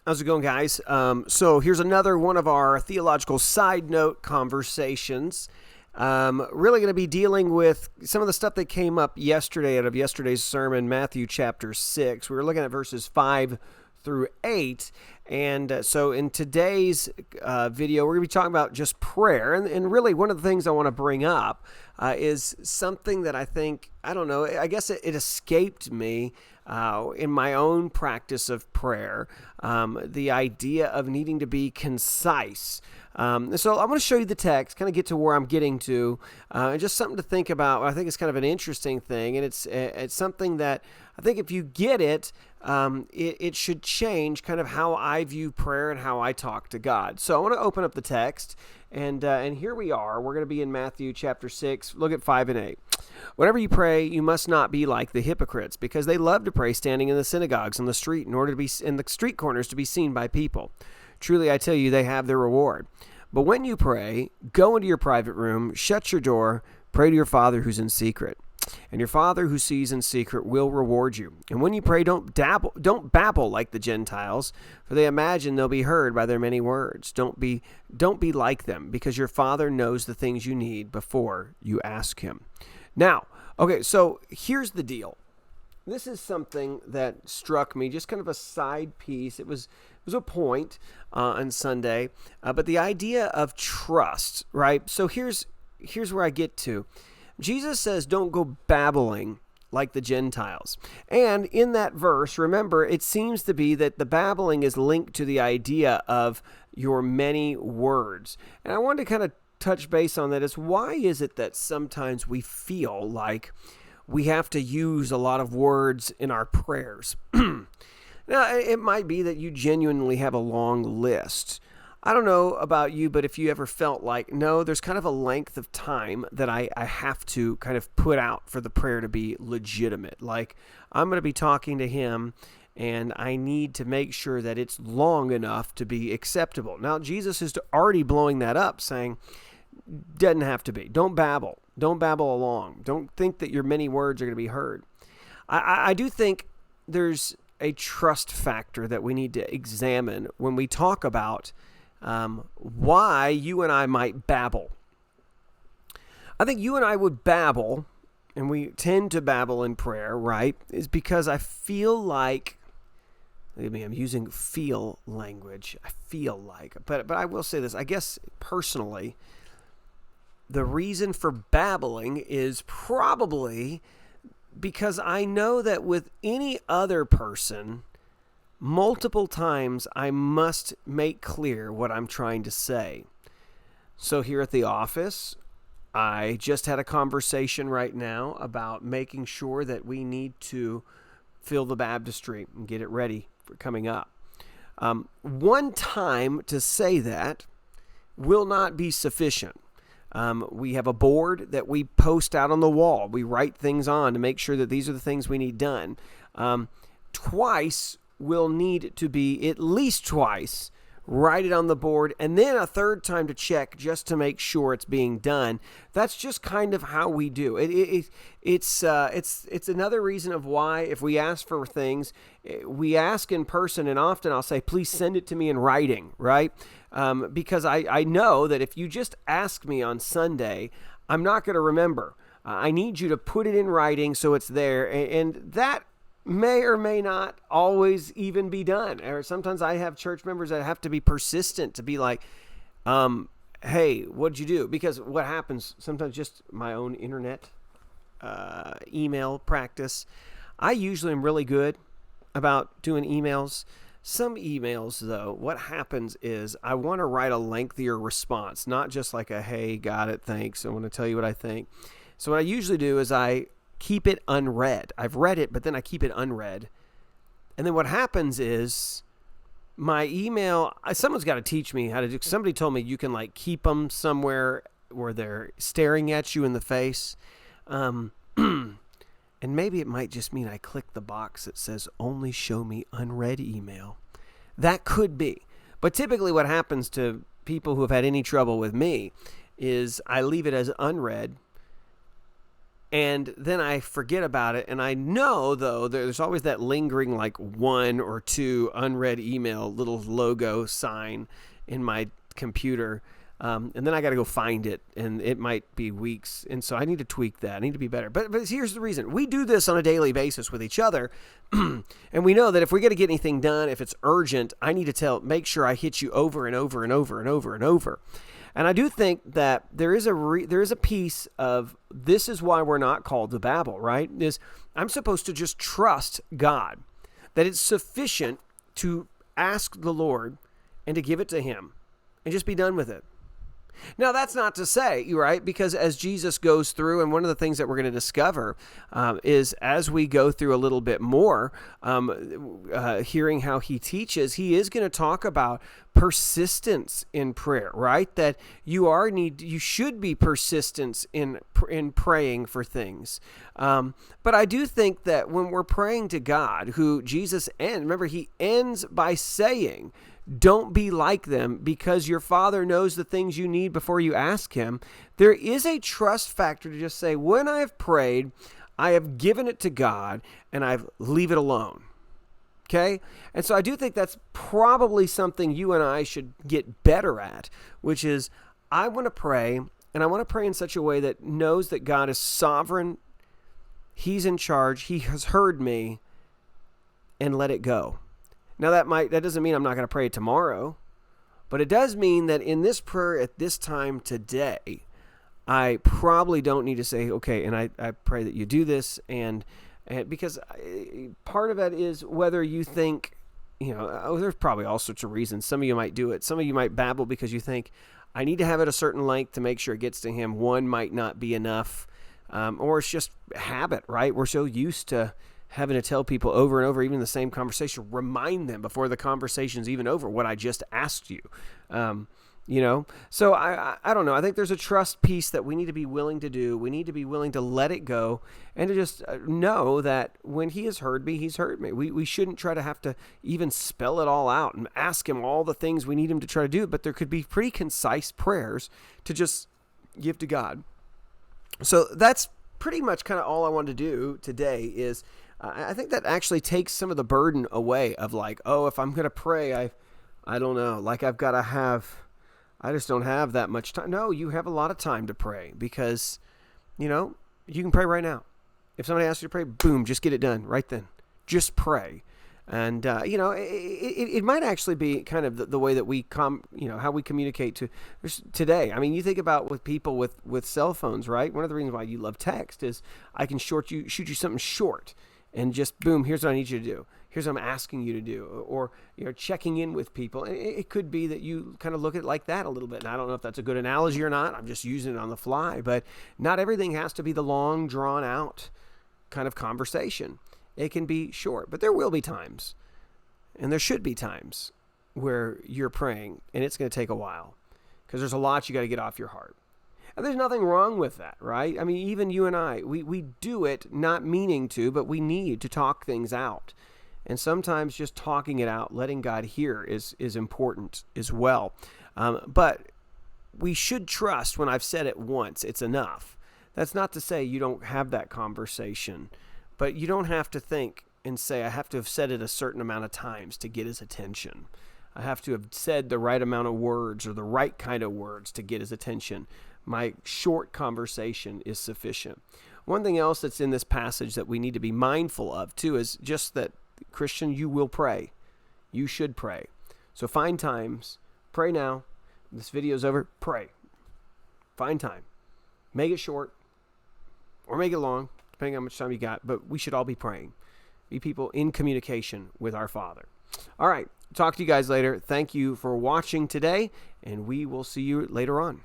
How's it going, guys? So here's another one of our theological side note conversations. Really going to be dealing with some of the stuff that came up yesterday out of yesterday's sermon, Matthew chapter 6. We were looking at verses 5 through 8. And so in today's video, we're going to be talking about just prayer. And really one of the things I want to bring up is something that I think, I guess it escaped me in my own practice of prayer, the idea of needing to be concise. So I'm going to show you the text, kind of get to where I'm getting to, and just something to think about. I think it's kind of an interesting thing, and it's something that I think if you get it, it should change kind of how I view prayer and how I talk to God. So I want to open up the text, and here we are. We're going to be in Matthew chapter 6. Look at 5 and 8. Whenever you pray, you must not be like the hypocrites, because they love to pray standing in the synagogues on the street in order to be in the street corners to be seen by people. Truly, I tell you, they have their reward. But when you pray, go into your private room, shut your door, pray to your Father who's in secret. And your Father who sees in secret will reward you. And when you pray, don't babble like the Gentiles, for they imagine they'll be heard by their many words. Don't be like them, because your Father knows the things you need before you ask him. Now, okay, so here's the deal. This is something that struck me, just kind of a side piece. It was a point on Sunday, but the idea of trust, right? So here's where I get to. Jesus says, don't go babbling like the Gentiles. And in that verse, remember, it seems to be that the babbling is linked to the idea of your many words. And I wanted to kind of touch base on that. Is why is it that sometimes we feel like we have to use a lot of words in our prayers? Now, it might be that you genuinely have a long list. I don't know about you, but if you ever felt like, no, there's kind of a length of time that I have to kind of put out for the prayer to be legitimate. Like, I'm going to be talking to him, and I need to make sure that it's long enough to be acceptable. Now, Jesus is already blowing that up, saying, doesn't have to be. Don't babble. Don't babble along. Don't think that your many words are going to be heard. I do think there's a trust factor that we need to examine when we talk about why you and I might babble. I think you and I would babble, and we tend to babble in prayer, right, is because I feel like, I'm using feel language, I feel like, but I will say this, I guess personally, the reason for babbling is probably because I know that with any other person, multiple times I must make clear what I'm trying to say. So here at the office, I just had a conversation right now about making sure that we need to fill the baptistry and get it ready for coming up. One time to say that will not be sufficient. We have a board that we post out on the wall. We write things on to make sure that these are the things we need done. Twice will need to be, at least twice, write it on the board, and then a third time to check just to make sure it's being done. That's just kind of how we do it. It's another reason of why if we ask for things, we ask in person, and often I'll say, please send it to me in writing, right? Because I know that if you just ask me on Sunday, I'm not going to remember. I need you to put it in writing so it's there, and that may or may not always even be done. Or sometimes I have church members that have to be persistent to be like, hey, what'd you do? Because what happens sometimes, just my own internet email practice, I usually am really good about doing emails. Some emails, though, what happens is I want to write a lengthier response, not just like a, hey, got it, thanks, I want to tell you what I think. So what I usually do is I keep it unread. I've read it, but then I keep it unread. And then what happens is my email, someone's got to teach me how to do, somebody told me you can like keep them somewhere where they're staring at you in the face. And maybe it might just mean I click the box that says only show me unread email. That could be. But typically what happens to people who have had any trouble with me is I leave it as unread. And then I forget about it. And I know, though, there's always that lingering like 1 or 2 unread email little logo sign in my computer. And then I got to go find it, and it might be weeks. And so I need to tweak that. I need to be better. But here's the reason. We do this on a daily basis with each other. And we know that if we're going to get anything done, if it's urgent, I need to make sure I hit you over and over and over and over and over. And I do think that there is a piece of this is why we're not called to babble, right? Is I'm supposed to just trust God, that it's sufficient to ask the Lord and to give it to him and just be done with it. Now, that's not to say, right, because as Jesus goes through, and one of the things that we're going to discover is as we go through a little bit more, hearing how he teaches, he is going to talk about persistence in prayer, right? That you should be persistent in praying for things. But I do think that when we're praying to God, who Jesus remember, he ends by saying, don't be like them because your Father knows the things you need before you ask him. There is a trust factor to just say, when I have prayed, I have given it to God and I leave it alone. Okay? And so I do think that's probably something you and I should get better at, which is I want to pray, and I want to pray in such a way that knows that God is sovereign, he's in charge, he has heard me, and let it go. Now that doesn't mean I'm not going to pray tomorrow, but it does mean that in this prayer at this time today, I probably don't need to say, okay, and I pray that you do this, and because part of that is whether you think, there's probably all sorts of reasons. Some of you might do it. Some of you might babble because you think, I need to have it a certain length to make sure it gets to him. One might not be enough, or it's just habit, right? We're so used to having to tell people over and over, even the same conversation, remind them before the conversation's even over what I just asked you. So I don't know. I think there's a trust piece that we need to be willing to do. We need to be willing to let it go and to just know that when he has heard me, he's heard me. We shouldn't try to have to even spell it all out and ask him all the things we need him to try to do, but there could be pretty concise prayers to just give to God. So that's pretty much kind of all I wanted to do today is I think that actually takes some of the burden away of like, oh, if I'm going to pray, I don't know, like I just don't have that much time. No, you have a lot of time to pray because, you can pray right now. If somebody asks you to pray, boom, just get it done right then. Just pray. And, it might actually be kind of the way that we how we communicate today. I mean, you think about with people with cell phones, right? One of the reasons why you love text is I can shoot you something short and just boom, here's what I need you to do. Here's what I'm asking you to do. Or checking in with people. It could be that you kind of look at it like that a little bit. And I don't know if that's a good analogy or not. I'm just using it on the fly. But not everything has to be the long, drawn out kind of conversation. It can be short. But there will be times, and there should be times, where you're praying, and it's going to take a while. Because there's a lot you got to get off your heart. And there's nothing wrong with that, right? I mean, even you and I, we do it not meaning to, but we need to talk things out. And sometimes just talking it out, letting God hear is important as well. But we should trust when I've said it once, it's enough. That's not to say you don't have that conversation, but you don't have to think and say, I have to have said it a certain amount of times to get his attention. I have to have said the right amount of words or the right kind of words to get his attention. My short conversation is sufficient. One thing else that's in this passage that we need to be mindful of too is just that, Christian, you will pray. You should pray. So find times. Pray now. This video's over. Pray. Find time. Make it short or make it long, depending on how much time you got. But we should all be praying. Be people in communication with our Father. All right. Talk to you guys later. Thank you for watching today, and we will see you later on.